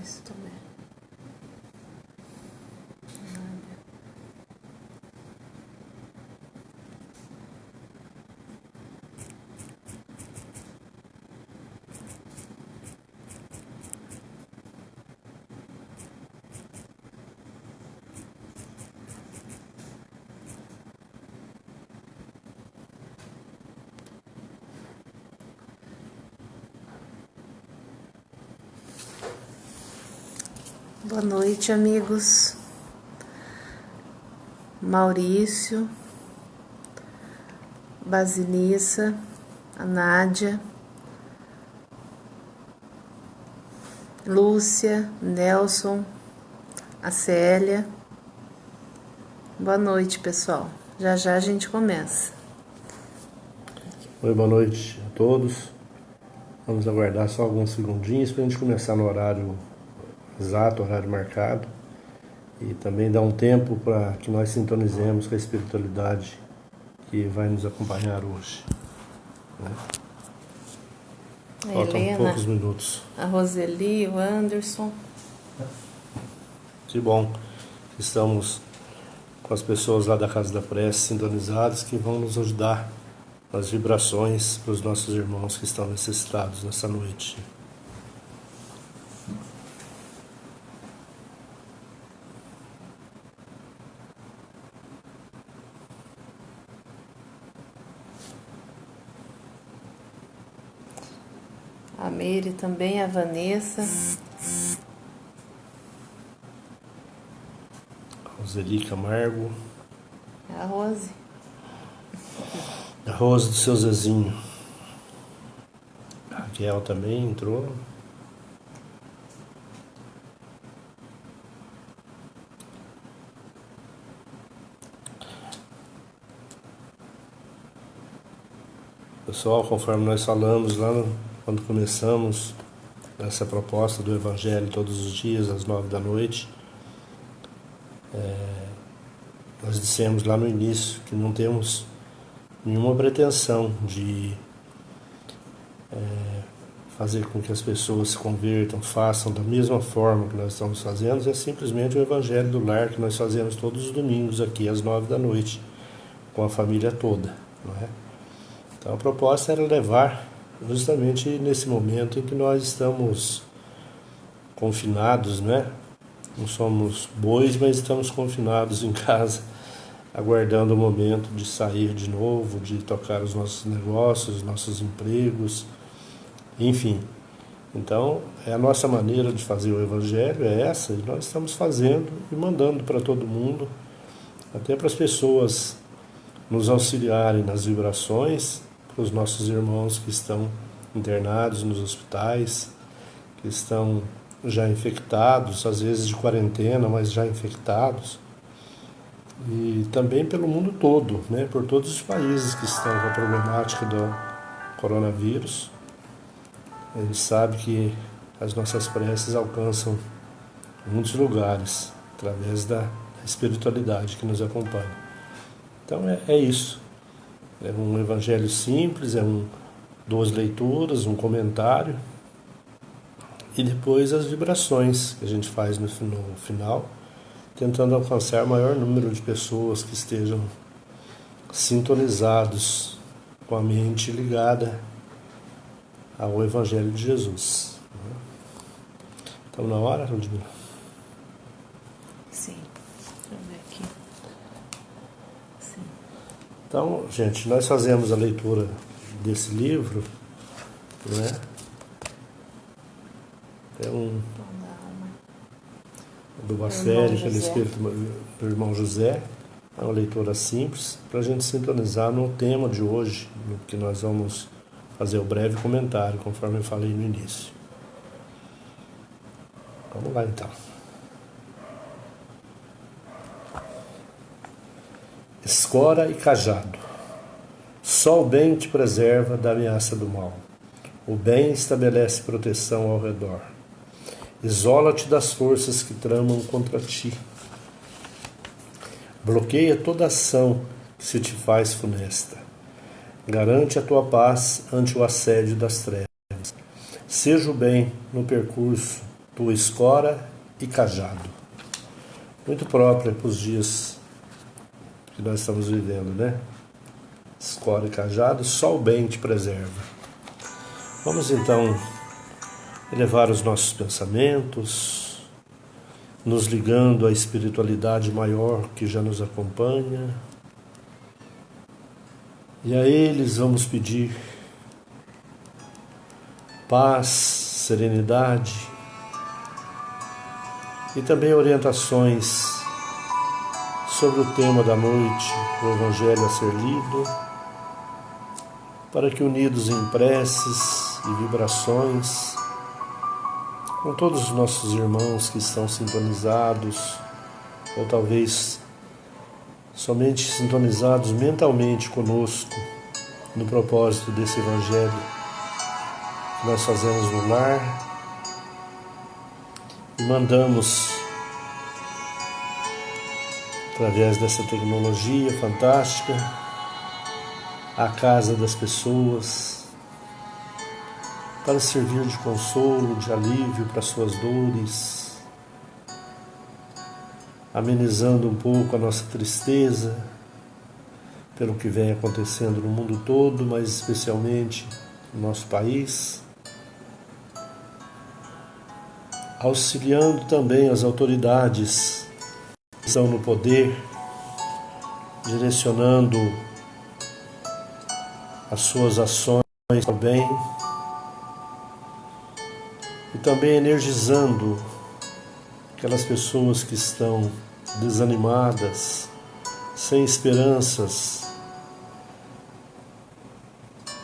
Isso também. Boa noite, amigos. Maurício, Basilissa, a Nádia, Lúcia, Nelson, a Célia. Boa noite, pessoal. Já já a gente começa. Oi, boa noite a todos. Vamos aguardar só alguns segundinhos para a gente começar no horário exato, horário marcado. E também dar um tempo para que nós sintonizemos com a espiritualidade que vai nos acompanhar hoje. Né? A Faltam Helena, poucos minutos. a Roseli, o Anderson. Que bom que estamos com as pessoas lá da Casa da Prece sintonizadas que vão nos ajudar nas vibrações para os nossos irmãos que estão necessitados nessa noite. A Meire também, a Vanessa. Roseli Camargo. A Rose. A Rose do seu Zezinho. A Raquel também entrou. Pessoal, conforme nós falamos lá quando começamos essa proposta do Evangelho todos os dias, às 9 da noite, nós dissemos lá no início que não temos nenhuma pretensão de fazer com que as pessoas se convertam, façam da mesma forma que nós estamos fazendo, é simplesmente o Evangelho do Lar que nós fazemos todos os domingos aqui às 9 da noite, com a família toda, não é? Então a proposta era levar justamente nesse momento em que nós estamos confinados, né? Não somos bois, mas estamos confinados em casa, aguardando o momento de sair de novo, de tocar os nossos negócios, os nossos empregos, enfim. Então, a nossa maneira de fazer o Evangelho é essa, e nós estamos fazendo e mandando para todo mundo, até para as pessoas nos auxiliarem nas vibrações, para os nossos irmãos que estão internados nos hospitais, que estão já infectados, às vezes de quarentena, mas já infectados, e também pelo mundo todo, né, por todos os países que estão com a problemática do coronavírus. A gente sabe que as nossas preces alcançam muitos lugares através da espiritualidade que nos acompanha. Então é isso. É um evangelho simples, duas leituras, um comentário e depois as vibrações que a gente faz no final, tentando alcançar o maior número de pessoas que estejam sintonizados com a mente ligada ao Evangelho de Jesus. Estamos na hora, Ludmila? Sim. Deixa eu ver aqui. Sim. Então, gente, nós fazemos a leitura desse livro, né? É do Bacério, pelo Espírito do Irmão José. É uma leitura simples para a gente sintonizar no tema de hoje, no que nós vamos fazer o breve comentário, conforme eu falei no início. Vamos lá, então. Escora e cajado. Só o bem te preserva da ameaça do mal. O bem estabelece proteção ao redor. Isola-te das forças que tramam contra ti. Bloqueia toda ação que se te faz funesta. Garante a tua paz ante o assédio das trevas. Seja o bem no percurso tua escora e cajado. Muito própria para os dias que nós estamos vivendo, né? Escora e cajado, só o bem te preserva. Vamos então elevar os nossos pensamentos, nos ligando à espiritualidade maior que já nos acompanha. E a eles vamos pedir paz, serenidade e também orientações sobre o tema da noite, o Evangelho a ser lido, para que unidos em preces e vibrações, com todos os nossos irmãos que estão sintonizados, ou talvez somente sintonizados mentalmente conosco, no propósito desse Evangelho que nós fazemos no lar, e mandamos, através dessa tecnologia fantástica, à casa das pessoas, para servir de consolo, de alívio para suas dores, amenizando um pouco a nossa tristeza pelo que vem acontecendo no mundo todo, mas especialmente no nosso país, auxiliando também as autoridades que estão no poder, direcionando as suas ações para o bem e também energizando aquelas pessoas que estão desanimadas, sem esperanças,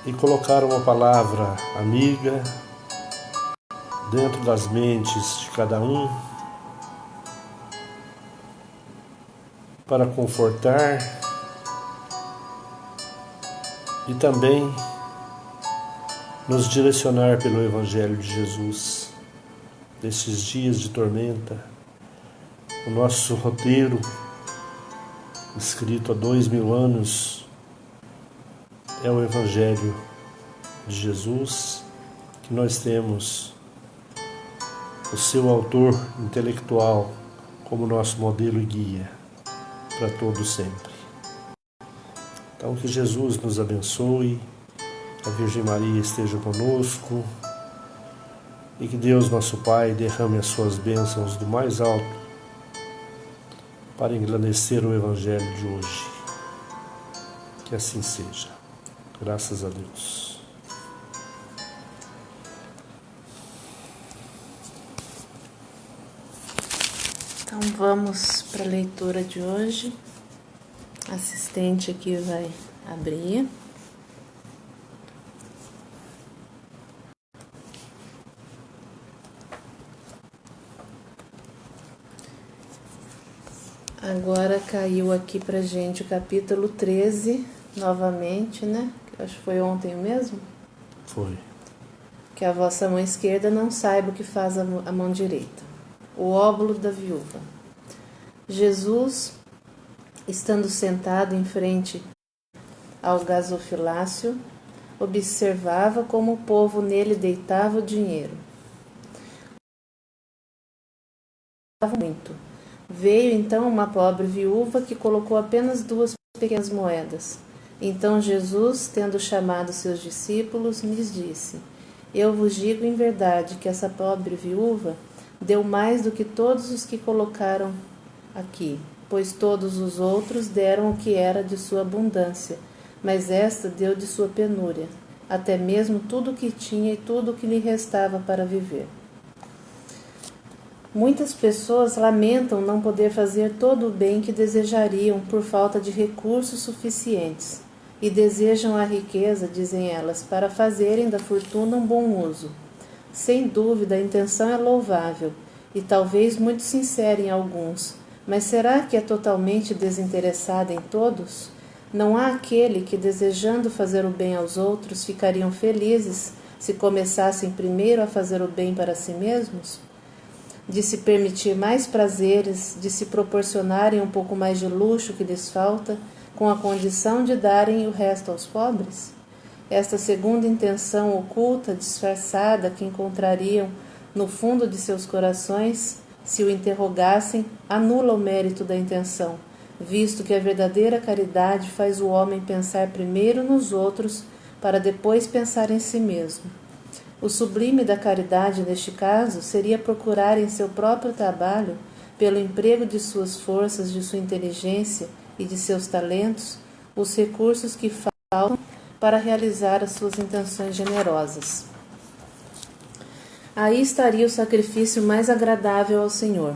e colocar uma palavra amiga dentro das mentes de cada um para confortar e também nos direcionar pelo Evangelho de Jesus nesses dias de tormenta. O nosso roteiro, escrito há 2000 anos, é o Evangelho de Jesus, que nós temos o seu autor intelectual como nosso modelo e guia para todo sempre. Então que Jesus nos abençoe, a Virgem Maria esteja conosco e que Deus nosso Pai derrame as suas bênçãos do mais alto para engrandecer o Evangelho de hoje. Que assim seja. Graças a Deus. Então vamos para a leitura de hoje. A assistente aqui vai abrir. Agora caiu aqui pra gente o capítulo 13, novamente, né? Acho que foi ontem mesmo. Foi. Que a vossa mão esquerda não saiba o que faz a mão direita. O óbolo da viúva. Jesus, estando sentado em frente ao gasofilácio, observava como o povo nele deitava o dinheiro. Muito. Veio então uma pobre viúva que colocou apenas 2 pequenas moedas. Então Jesus, tendo chamado seus discípulos, lhes disse: Eu vos digo em verdade que essa pobre viúva deu mais do que todos os que colocaram aqui, pois todos os outros deram o que era de sua abundância, mas esta deu de sua penúria, até mesmo tudo o que tinha e tudo o que lhe restava para viver. Muitas pessoas lamentam não poder fazer todo o bem que desejariam por falta de recursos suficientes e desejam a riqueza, dizem elas, para fazerem da fortuna um bom uso. Sem dúvida, a intenção é louvável e talvez muito sincera em alguns, mas será que é totalmente desinteressada em todos? Não há aquele que, desejando fazer o bem aos outros, ficariam felizes se começassem primeiro a fazer o bem para si mesmos? De se permitir mais prazeres, de se proporcionarem um pouco mais de luxo que lhes falta, com a condição de darem o resto aos pobres? Esta segunda intenção oculta, disfarçada, que encontrariam no fundo de seus corações, se o interrogassem, anula o mérito da intenção, visto que a verdadeira caridade faz o homem pensar primeiro nos outros para depois pensar em si mesmo. O sublime da caridade, neste caso, seria procurar em seu próprio trabalho, pelo emprego de suas forças, de sua inteligência e de seus talentos, os recursos que faltam para realizar as suas intenções generosas. Aí estaria o sacrifício mais agradável ao Senhor.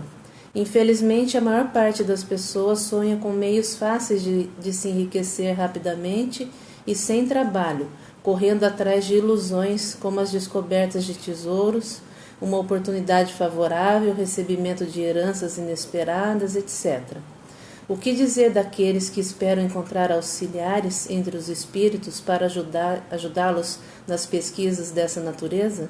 Infelizmente, a maior parte das pessoas sonha com meios fáceis de se enriquecer rapidamente e sem trabalho, correndo atrás de ilusões como as descobertas de tesouros, uma oportunidade favorável, o recebimento de heranças inesperadas, etc. O que dizer daqueles que esperam encontrar auxiliares entre os espíritos para ajudá-los nas pesquisas dessa natureza?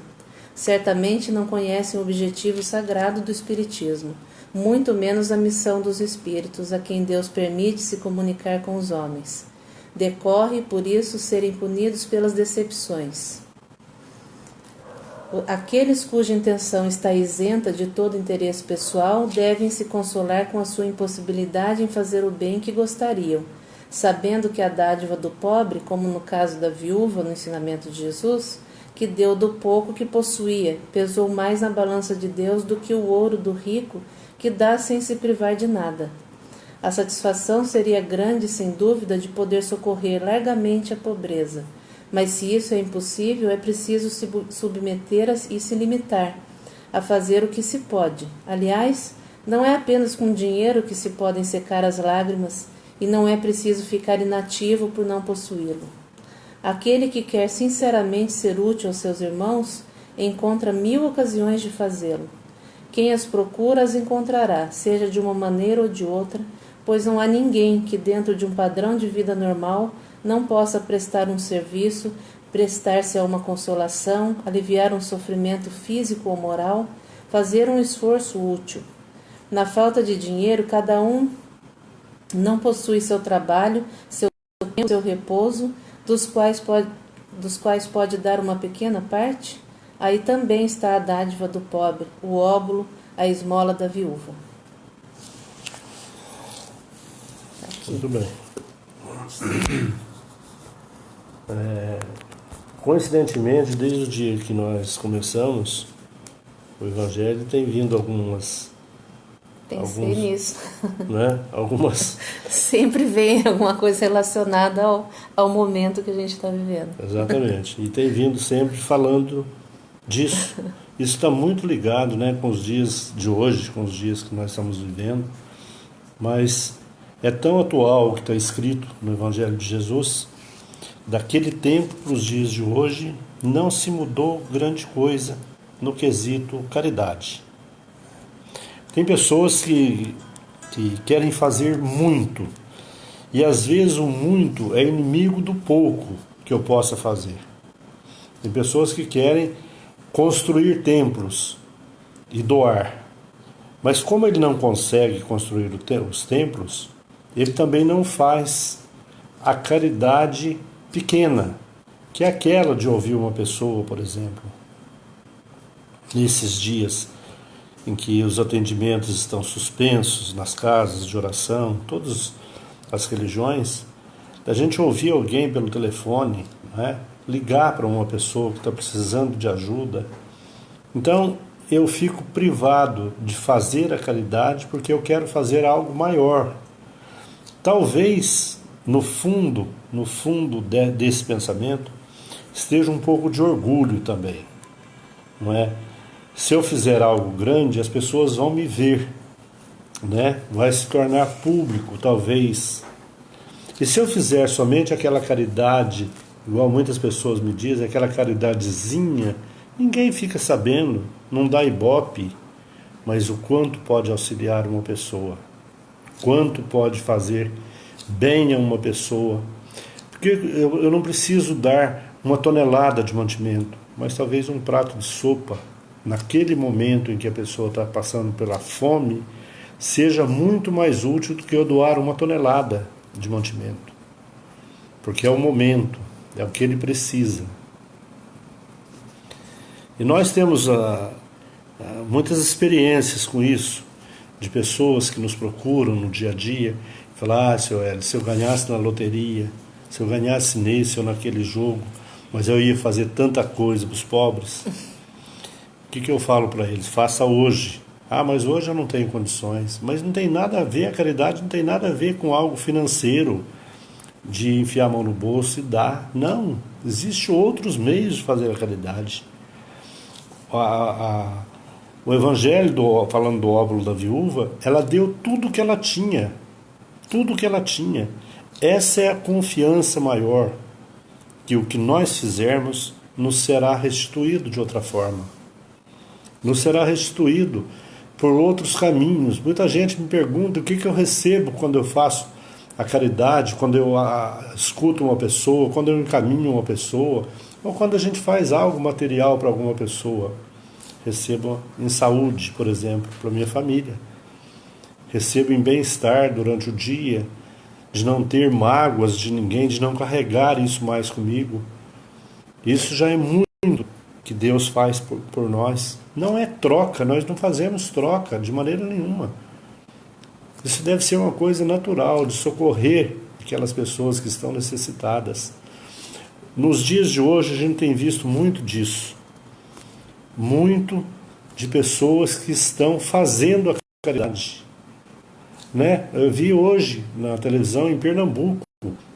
Certamente não conhecem o objetivo sagrado do Espiritismo, muito menos a missão dos espíritos, a quem Deus permite se comunicar com os homens. Decorre, por isso, serem punidos pelas decepções. Aqueles cuja intenção está isenta de todo interesse pessoal devem se consolar com a sua impossibilidade em fazer o bem que gostariam, sabendo que a dádiva do pobre, como no caso da viúva no ensinamento de Jesus, que deu do pouco que possuía, pesou mais na balança de Deus do que o ouro do rico, que dá sem se privar de nada. A satisfação seria grande, sem dúvida, de poder socorrer largamente a pobreza. Mas se isso é impossível, é preciso se submeter e se limitar a fazer o que se pode. Aliás, não é apenas com dinheiro que se podem secar as lágrimas, e não é preciso ficar inativo por não possuí-lo. Aquele que quer sinceramente ser útil aos seus irmãos, encontra 1000 ocasiões de fazê-lo. Quem as procura as encontrará, seja de uma maneira ou de outra, pois não há ninguém que, dentro de um padrão de vida normal, não possa prestar um serviço, prestar-se a uma consolação, aliviar um sofrimento físico ou moral, fazer um esforço útil. Na falta de dinheiro, cada um não possui seu trabalho, seu tempo, seu repouso, dos quais pode dar uma pequena parte? Aí também está a dádiva do pobre, o óbolo, a esmola da viúva. Aqui. Muito bem. Coincidentemente, desde o dia que nós começamos o Evangelho, tem vindo Pensei nisso. Né, algumas... Sempre vem alguma coisa relacionada ao momento que a gente está vivendo. Exatamente. E tem vindo sempre falando disso. Isso está muito ligado, né, com os dias de hoje, com os dias que nós estamos vivendo. Mas é tão atual o que está escrito no Evangelho de Jesus. Daquele tempo para os dias de hoje, não se mudou grande coisa no quesito caridade. Tem pessoas que querem fazer muito, e às vezes o muito é inimigo do pouco que eu possa fazer. Tem pessoas que querem construir templos e doar, mas como ele não consegue construir os templos, ele também não faz a caridade pequena, que é aquela de ouvir uma pessoa, por exemplo, nesses dias em que os atendimentos estão suspensos nas casas de oração, todas as religiões, da gente ouvir alguém pelo telefone, né, ligar para uma pessoa que está precisando de ajuda. Então, eu fico privado de fazer a caridade porque eu quero fazer algo maior. Talvez, no fundo desse pensamento, esteja um pouco de orgulho também, não é? Se eu fizer algo grande, as pessoas vão me ver, né? Vai se tornar público, talvez. E se eu fizer somente aquela caridade, igual muitas pessoas me dizem, aquela caridadezinha, ninguém fica sabendo, não dá ibope, mas o quanto pode auxiliar uma pessoa, quanto pode fazer bem a uma pessoa. Porque eu não preciso dar 1 tonelada de mantimento, mas talvez um prato de sopa, naquele momento em que a pessoa está passando pela fome, seja muito mais útil do que eu doar 1 tonelada de mantimento. Porque é o momento, é o que ele precisa. E nós temos muitas experiências com isso, de pessoas que nos procuram no dia a dia, falar, seu Hélio, se eu ganhasse na loteria, se eu ganhasse nesse ou naquele jogo, mas eu ia fazer tanta coisa para os pobres. O que eu falo para eles? Faça hoje. Ah, mas hoje eu não tenho condições. Mas não tem nada a ver, a caridade não tem nada a ver com algo financeiro, de enfiar a mão no bolso e dar. Não, existem outros meios de fazer a caridade. O Evangelho, falando do óbolo da viúva, ela deu tudo que ela tinha. Tudo que ela tinha. Essa é a confiança maior, que o que nós fizermos nos será restituído de outra forma. Nos será restituído por outros caminhos. Muita gente me pergunta o que eu recebo quando eu faço a caridade, quando eu escuto uma pessoa, quando eu encaminho uma pessoa, ou quando a gente faz algo material para alguma pessoa. Recebo em saúde, por exemplo, para minha família. Recebo em bem-estar durante o dia, de não ter mágoas de ninguém, de não carregar isso mais comigo. Isso já é muito que Deus faz por nós. Não é troca, nós não fazemos troca de maneira nenhuma. Isso deve ser uma coisa natural, de socorrer aquelas pessoas que estão necessitadas. Nos dias de hoje a gente tem visto muito disso. Muito de pessoas que estão fazendo a caridade. Né? Eu vi hoje na televisão em Pernambuco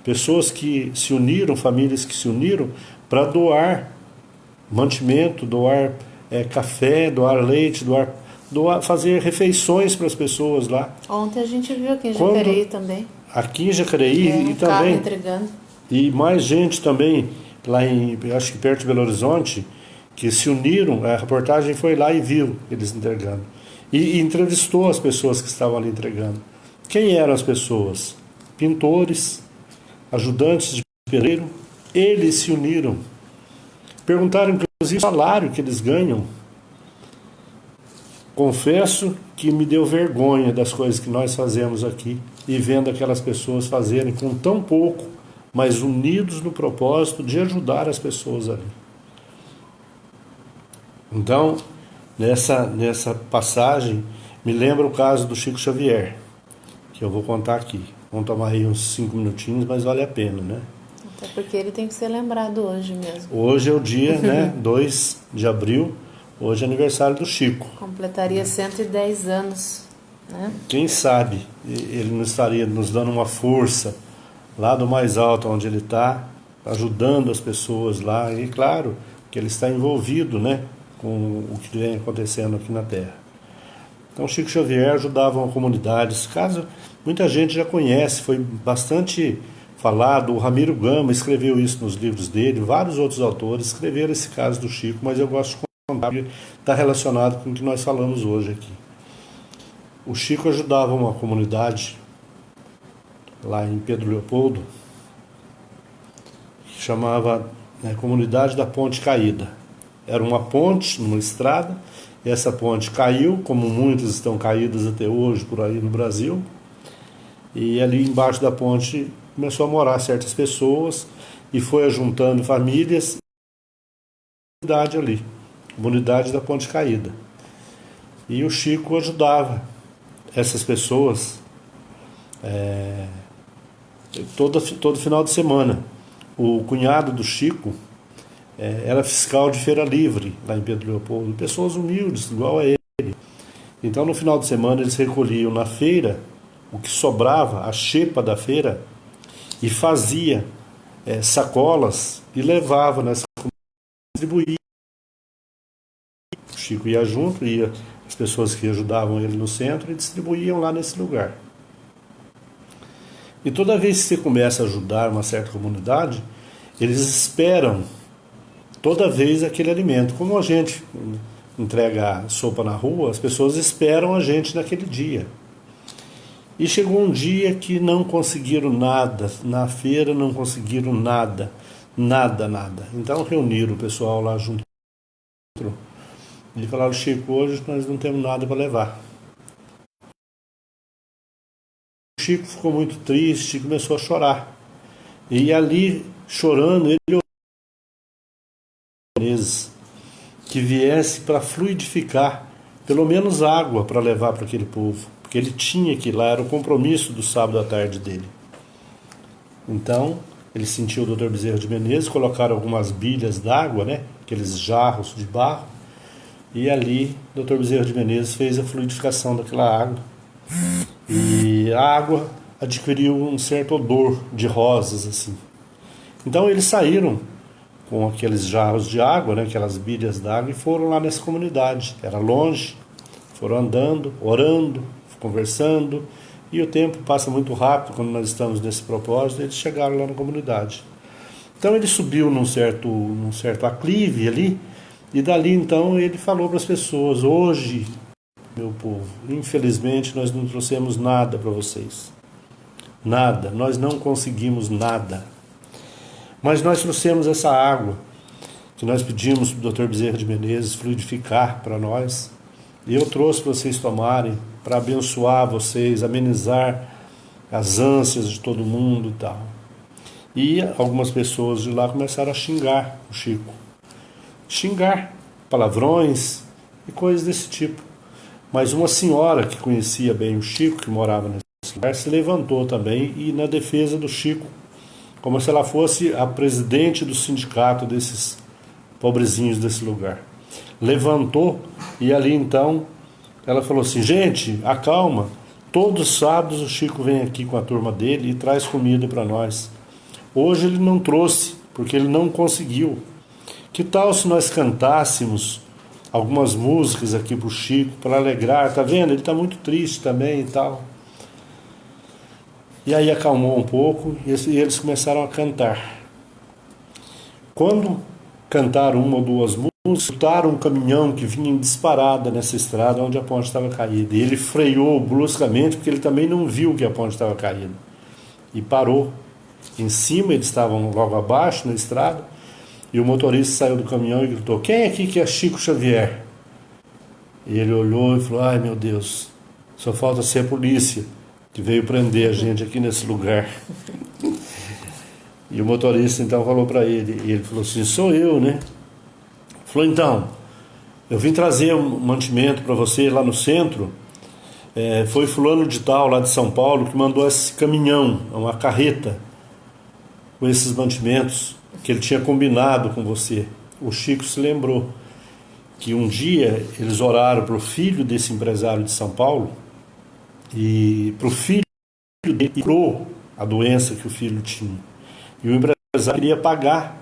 pessoas que se uniram, famílias que se uniram para doar mantimento, doar café, doar leite, fazer refeições para as pessoas lá. Ontem a gente viu aqui em Jacareí também. Aqui em Jacareí e também. Entregando. E mais gente também lá acho que perto de Belo Horizonte, que se uniram. A reportagem foi lá e viu eles entregando. E entrevistou as pessoas que estavam ali entregando. Quem eram as pessoas? Pintores, ajudantes de pedreiro. Eles se uniram. Perguntaram, inclusive, o salário que eles ganham. Confesso que me deu vergonha das coisas que nós fazemos aqui e vendo aquelas pessoas fazerem com tão pouco, mas unidos no propósito de ajudar as pessoas ali. Então, nessa passagem, me lembra o caso do Chico Xavier, que eu vou contar aqui. Vamos tomar aí uns 5 minutinhos, mas vale a pena, né? Até porque ele tem que ser lembrado hoje mesmo. Hoje é o dia, 2 de abril, hoje é aniversário do Chico. Completaria 110 anos, né? Quem sabe ele não estaria nos dando uma força lá do mais alto onde ele está, ajudando as pessoas lá, e claro que ele está envolvido, né, com o que vem acontecendo aqui na Terra. Então Chico Xavier ajudava uma comunidade. Esse caso muita gente já conhece, foi bastante falado. O Ramiro Gama escreveu isso nos livros dele, vários outros autores escreveram esse caso do Chico, mas eu gosto de contar porque está relacionado com o que nós falamos hoje aqui. O Chico ajudava uma comunidade lá em Pedro Leopoldo, que chamava Comunidade da Ponte Caída. Era uma ponte numa estrada, e essa ponte caiu, como muitas estão caídas até hoje por aí no Brasil, e ali embaixo da ponte começou a morar certas pessoas, e foi ajuntando famílias, comunidade ali, Comunidade da Ponte Caída. E o Chico ajudava essas pessoas todo final de semana. O cunhado do Chico era fiscal de feira livre lá em Pedro Leopoldo, pessoas humildes, igual a ele. Então no final de semana eles recolhiam na feira o que sobrava, a xepa da feira, e fazia sacolas e levava nessa comunidade, distribuía. O Chico ia junto, ia as pessoas que ajudavam ele no centro e distribuíam lá nesse lugar. E toda vez que você começa a ajudar uma certa comunidade, eles esperam toda vez aquele alimento. Como a gente entrega sopa na rua, as pessoas esperam a gente naquele dia. E chegou um dia que não conseguiram nada, na feira não conseguiram nada. Então reuniram o pessoal lá junto e falaram: Chico, hoje nós não temos nada para levar. O Chico ficou muito triste, começou a chorar. E ali, chorando, ele que viesse para fluidificar pelo menos água para levar para aquele povo, porque ele tinha que ir lá, era o compromisso do sábado à tarde dele. Então, ele sentiu o Dr. Bezerra de Menezes, colocaram algumas bilhas d'água, né, aqueles jarros de barro, e ali o Dr. Bezerra de Menezes fez a fluidificação daquela água. E a água adquiriu um certo odor de rosas, assim. Então eles saíram com aqueles jarros de água, né, aquelas bilhas d'água, e foram lá nessa comunidade. Era longe, foram andando, orando, conversando, e o tempo passa muito rápido quando nós estamos nesse propósito. Eles chegaram lá na comunidade. Então ele subiu num certo aclive ali, e dali então ele falou para as pessoas: hoje, meu povo, infelizmente nós não trouxemos nada para vocês. Nada, nós não conseguimos nada. Mas nós trouxemos essa água que nós pedimos para o Dr. Bezerra de Menezes fluidificar para nós. E eu trouxe para vocês tomarem, para abençoar vocês, amenizar as ânsias de todo mundo e tal. E algumas pessoas de lá começaram a xingar o Chico. Xingar, palavrões e coisas desse tipo. Mas uma senhora que conhecia bem o Chico, que morava nesse lugar, se levantou também e na defesa do Chico, como se ela fosse a presidente do sindicato desses pobrezinhos desse lugar. Levantou e ali então ela falou assim: gente, acalma, todos os sábados o Chico vem aqui com a turma dele e traz comida para nós. Hoje ele não trouxe, porque ele não conseguiu. Que tal se nós cantássemos algumas músicas aqui para o Chico, para alegrar? Tá vendo? Ele está muito triste também e tal. E aí acalmou um pouco e eles começaram a cantar. Quando cantaram uma ou duas músicas, escutaram um caminhão que vinha em disparada nessa estrada onde a ponte estava caída. E ele freou bruscamente, porque ele também não viu que a ponte estava caída. E parou. Em cima, eles estavam logo abaixo na estrada, e o motorista saiu do caminhão e gritou: quem aqui que é Chico Xavier? E ele olhou e falou: ai meu Deus, só falta ser a polícia que veio prender a gente aqui nesse lugar. E o motorista então falou para ele, e ele falou assim: sou eu, né? Falou: então, eu vim trazer um mantimento para você lá no centro. Foi fulano de tal lá de São Paulo que mandou esse caminhão, uma carreta com esses mantimentos que ele tinha combinado com você. O Chico se lembrou que um dia eles oraram para o filho desse empresário de São Paulo, e para o filho dele curou a doença que o filho tinha. E o empresário queria pagar.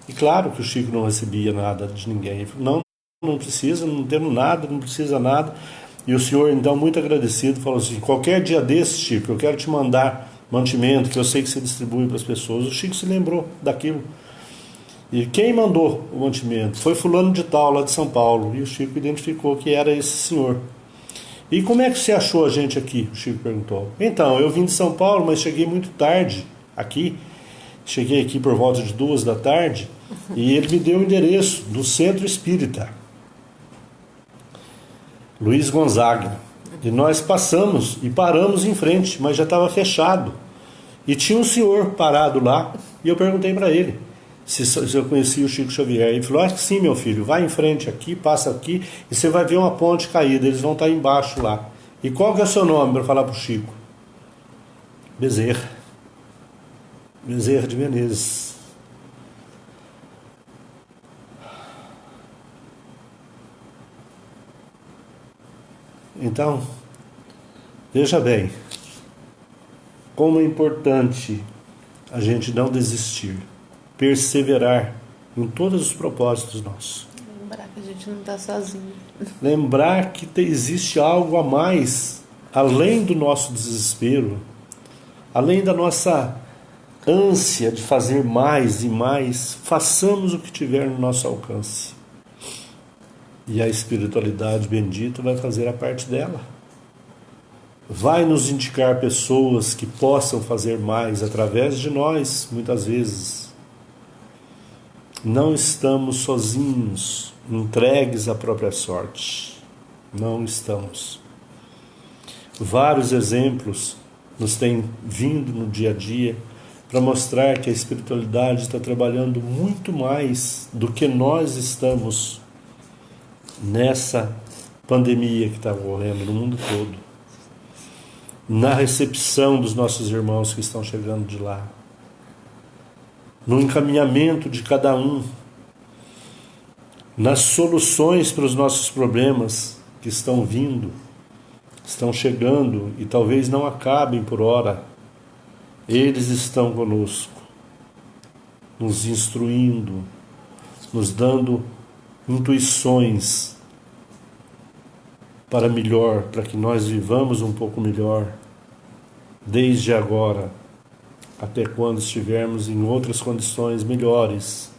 E claro que o Chico não recebia nada de ninguém. Ele falou: não precisa, não temos nada, não precisa nada. E o senhor, então, muito agradecido, falou assim: qualquer dia desse, Chico, eu quero te mandar mantimento, que eu sei que você distribui para as pessoas. O Chico se lembrou daquilo. E quem mandou o mantimento? Foi fulano de tal, lá de São Paulo. E o Chico identificou que era esse senhor. E como é que você achou a gente aqui? O Chico perguntou. Então, eu vim de São Paulo, mas cheguei muito tarde aqui. Cheguei aqui por volta de 2 da tarde, e ele me deu o endereço do Centro Espírita Luiz Gonzaga. E nós passamos e paramos em frente, mas já estava fechado. E tinha um senhor parado lá, e eu perguntei para ele se eu conhecia o Chico Xavier. Ele falou: acho que sim, meu filho, vai em frente aqui, passa aqui, e você vai ver uma ponte caída, eles vão estar embaixo lá. E qual que é o seu nome para falar para o Chico? Bezerra de Menezes. Então, veja bem, como é importante a gente não desistir, perseverar em todos os propósitos nossos. Lembrar que a gente não está sozinho. Lembrar que existe algo a mais, além do nosso desespero, além da nossa ânsia de fazer mais e mais. Façamos o que tiver no nosso alcance. E a espiritualidade bendita vai fazer a parte dela. Vai nos indicar pessoas que possam fazer mais através de nós, muitas vezes. Não estamos sozinhos, entregues à própria sorte. Não estamos. Vários exemplos nos têm vindo no dia a dia para mostrar que a espiritualidade está trabalhando muito mais do que nós estamos nessa pandemia que está ocorrendo no mundo todo, na recepção dos nossos irmãos que estão chegando de lá, no encaminhamento de cada um, nas soluções para os nossos problemas que estão vindo, estão chegando e talvez não acabem por hora. Eles estão conosco, nos instruindo, nos dando intuições para melhor, para que nós vivamos um pouco melhor, desde agora até quando estivermos em outras condições melhores.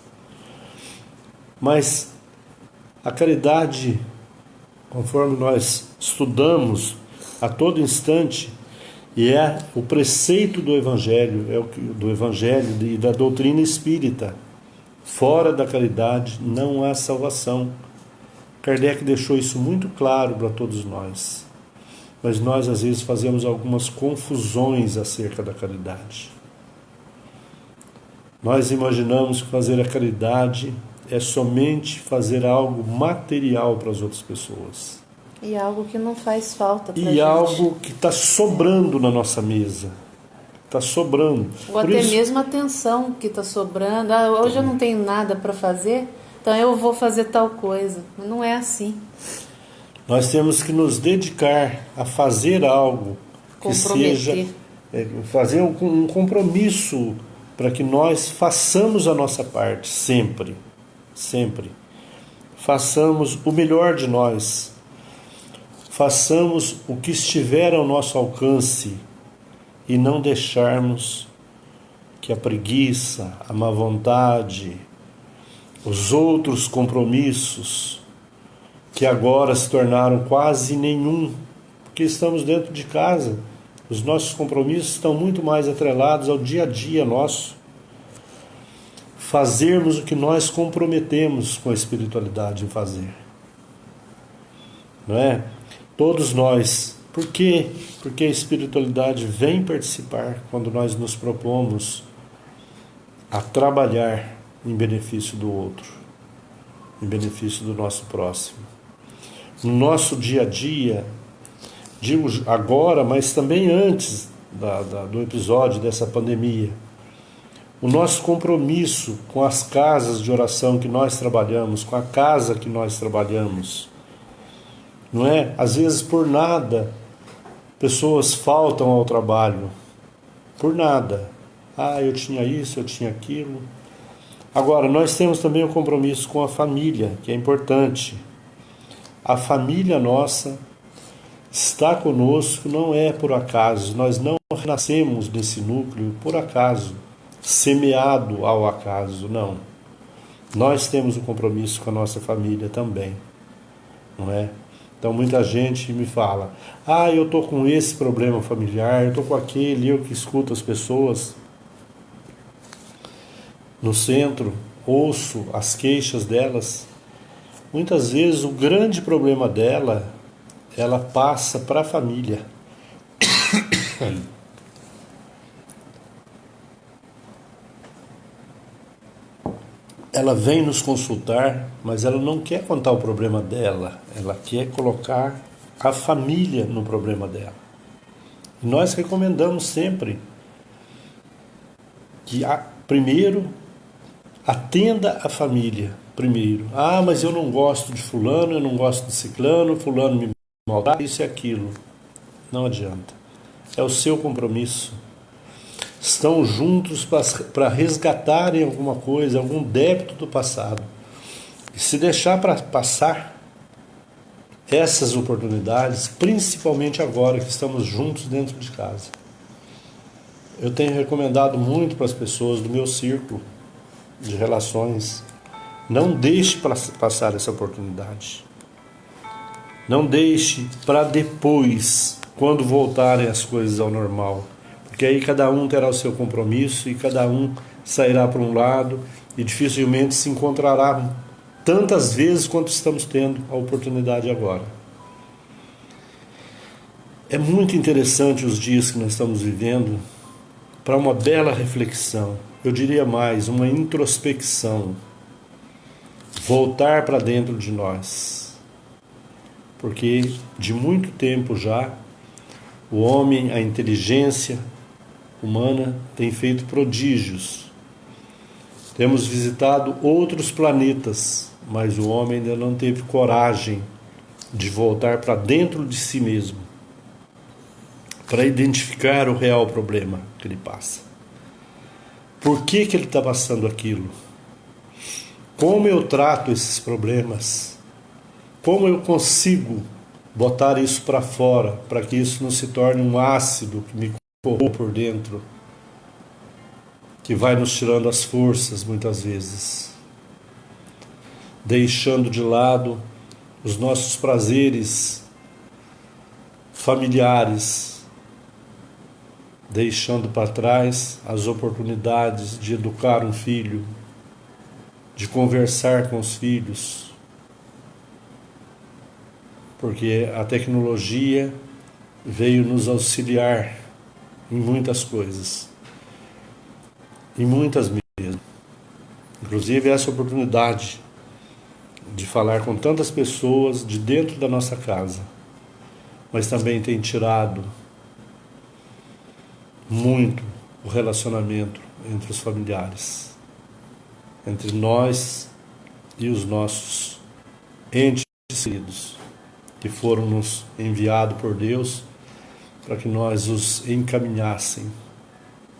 Mas a caridade, conforme nós estudamos a todo instante, e é o preceito do Evangelho, do Evangelho e da doutrina espírita. Fora da caridade não há salvação. Kardec deixou isso muito claro para todos nós. Mas nós às vezes fazemos algumas confusões acerca da caridade. Nós imaginamos que fazer a caridade é somente fazer algo material para as outras pessoas. E algo que não faz falta pra E gente. algo que está sobrando na nossa mesa. Está sobrando. Ou até mesmo a atenção que está sobrando. Hoje eu não tenho nada para fazer, então eu vou fazer tal coisa. Mas não é assim. Nós temos que nos dedicar a fazer algo que seja... fazer um compromisso para que nós façamos a nossa parte, sempre. Sempre. Façamos o melhor de nós. Façamos o que estiver ao nosso alcance e não deixarmos que a preguiça, a má vontade, os outros compromissos, que agora se tornaram quase nenhum, porque estamos dentro de casa, os nossos compromissos estão muito mais atrelados ao dia a dia nosso. Fazermos o que nós comprometemos com a espiritualidade em fazer. Não é? Todos nós. Por quê? Porque a espiritualidade vem participar quando nós nos propomos a trabalhar em benefício do outro, em benefício do nosso próximo. No nosso dia a dia, digo agora, mas também antes do episódio dessa pandemia, o nosso compromisso com as casas de oração que nós trabalhamos, com a casa que nós trabalhamos, não é? Às vezes por nada pessoas faltam ao trabalho, por nada. Eu tinha isso, eu tinha aquilo. Agora, nós temos também o compromisso com a família, que é importante. A família nossa está conosco, não é por acaso. Nós não nascemos nesse núcleo por acaso, semeado ao acaso, não. Nós temos um compromisso com a nossa família também, não é? Então muita gente me fala, eu estou com esse problema familiar, eu estou com aquele, eu que escuto as pessoas no centro, ouço as queixas delas. Muitas vezes o grande problema dela, ela passa para a família. Ela vem nos consultar, mas ela não quer contar o problema dela, ela quer colocar a família no problema dela. E nós recomendamos sempre que, primeiro, atenda a família, primeiro. Mas eu não gosto de fulano, eu não gosto de ciclano, fulano me maltrata, isso e aquilo. Não adianta. É o seu compromisso. Estão juntos para resgatarem alguma coisa, algum débito do passado. E se deixar para passar essas oportunidades, principalmente agora que estamos juntos dentro de casa. Eu tenho recomendado muito para as pessoas do meu círculo de relações, não deixe passar essa oportunidade. Não deixe para depois, quando voltarem as coisas ao normal. Porque aí cada um terá o seu compromisso e cada um sairá para um lado e dificilmente se encontrará tantas vezes quanto estamos tendo a oportunidade agora. É muito interessante os dias que nós estamos vivendo para uma bela reflexão, eu diria mais, uma introspecção, voltar para dentro de nós, porque de muito tempo já o homem, a inteligência humana tem feito prodígios. Temos visitado outros planetas, mas o homem ainda não teve coragem de voltar para dentro de si mesmo, para identificar o real problema que ele passa. Por que ele está passando aquilo? Como eu trato esses problemas? Como eu consigo botar isso para fora, para que isso não se torne um ácido que me corroa por dentro, que vai nos tirando as forças muitas vezes, deixando de lado os nossos prazeres familiares, deixando para trás as oportunidades de educar um filho, de conversar com os filhos, porque a tecnologia veio nos auxiliar em muitas coisas, em muitas mesmo. Inclusive essa oportunidade de falar com tantas pessoas de dentro da nossa casa, mas também tem tirado muito o relacionamento entre os familiares, entre nós e os nossos entes queridos, que foram nos enviados por Deus para que nós os encaminhassem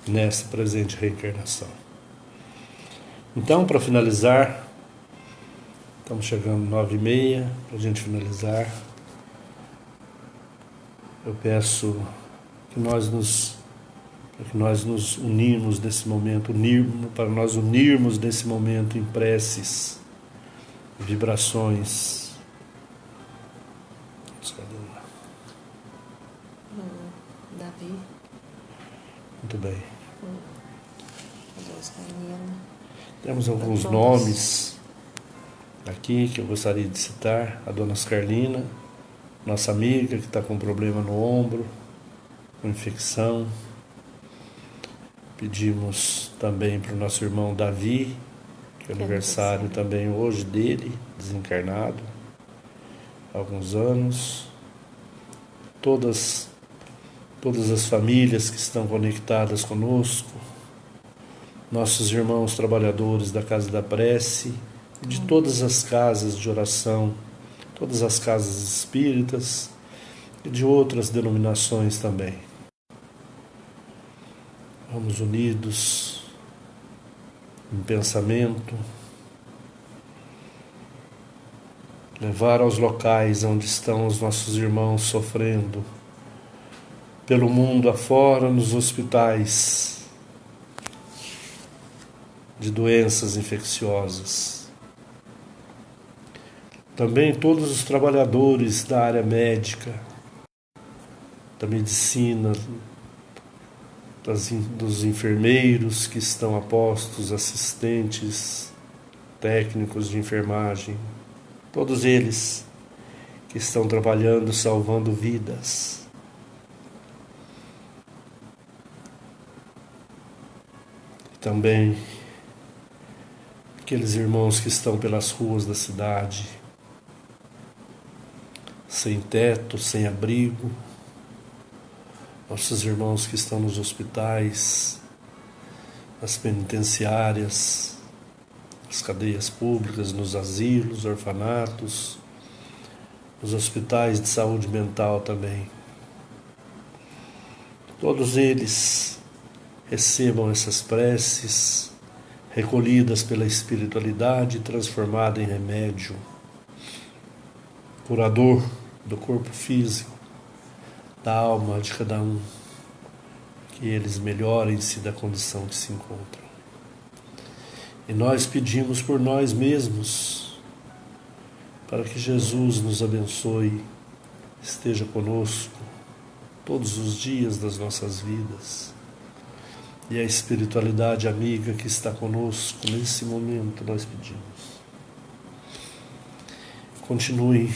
nessa presente reencarnação. Então, para finalizar, estamos chegando 9h30, para a gente finalizar, eu peço que nós nos unirmos nesse momento, para nós unirmos nesse momento em preces, vibrações. Davi. Muito bem. Carlina. Temos alguns nomes aqui que eu gostaria de citar. A dona Carlina, nossa amiga que está com problema no ombro, com infecção. Pedimos também para o nosso irmão Davi, que é aniversário também hoje dele, desencarnado, há alguns anos. Todas as famílias que estão conectadas conosco, nossos irmãos trabalhadores da Casa da Prece, de todas as casas de oração, todas as casas espíritas e de outras denominações também. Vamos unidos em pensamento, levar aos locais onde estão os nossos irmãos sofrendo, pelo mundo afora, nos hospitais de doenças infecciosas. Também todos os trabalhadores da área médica, da medicina, dos enfermeiros que estão a postos, assistentes, técnicos de enfermagem, todos eles que estão trabalhando, salvando vidas. Também aqueles irmãos que estão pelas ruas da cidade, sem teto, sem abrigo, nossos irmãos que estão nos hospitais, nas penitenciárias, nas cadeias públicas, nos asilos, orfanatos, nos hospitais de saúde mental também. Todos eles recebam essas preces recolhidas pela espiritualidade, transformada em remédio curador do corpo físico, da alma de cada um, que eles melhorem-se da condição que se encontram. E nós pedimos por nós mesmos, para que Jesus nos abençoe, esteja conosco todos os dias das nossas vidas. E a espiritualidade amiga que está conosco nesse momento, nós pedimos. Continue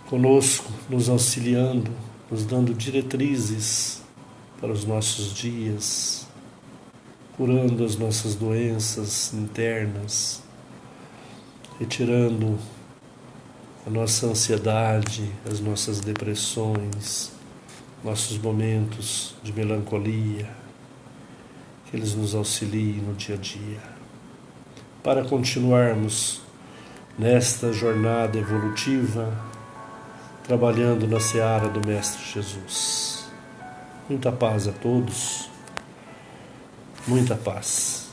conosco, nos auxiliando, nos dando diretrizes para os nossos dias, curando as nossas doenças internas, retirando a nossa ansiedade, as nossas depressões, nossos momentos de melancolia, que eles nos auxiliem no dia a dia, para continuarmos nesta jornada evolutiva, trabalhando na seara do Mestre Jesus. Muita paz a todos, muita paz.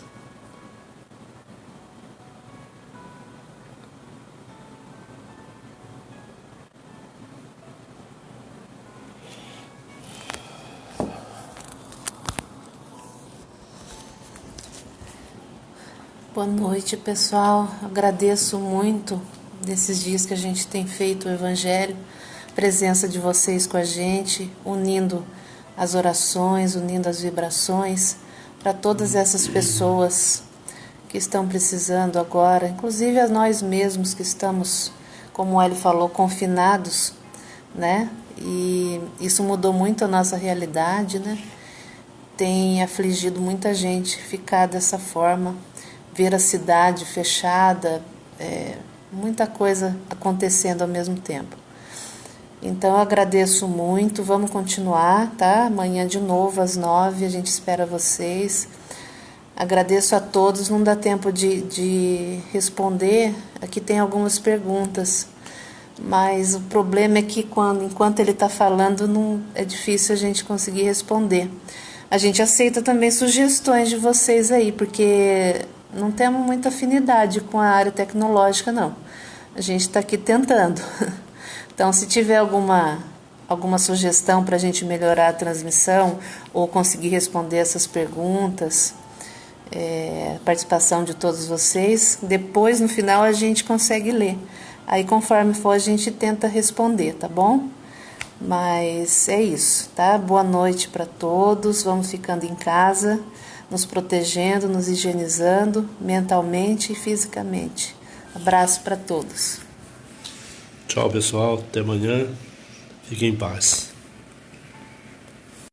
Boa noite, pessoal. Agradeço muito desses dias que a gente tem feito o Evangelho, a presença de vocês com a gente, unindo as orações, unindo as vibrações para todas essas pessoas que estão precisando agora, inclusive a nós mesmos que estamos, como ele falou, confinados, né? E isso mudou muito a nossa realidade, né? Tem afligido muita gente ficar dessa forma, ver a cidade fechada, muita coisa acontecendo ao mesmo tempo. Então eu agradeço muito, vamos continuar, tá? Amanhã de novo às 9, a gente espera vocês. Agradeço a todos, não dá tempo de responder, aqui tem algumas perguntas, mas o problema é que enquanto ele está falando, não é difícil a gente conseguir responder. A gente aceita também sugestões de vocês aí, porque não temos muita afinidade com a área tecnológica, não. A gente está aqui tentando. Então, se tiver alguma sugestão para a gente melhorar a transmissão ou conseguir responder essas perguntas, participação de todos vocês, depois, no final, a gente consegue ler. Aí, conforme for, a gente tenta responder, tá bom? Mas é isso, tá? Boa noite para todos. Vamos ficando em casa, nos protegendo, nos higienizando mentalmente e fisicamente. Abraço para todos. Tchau, pessoal. Até amanhã. Fiquem em paz.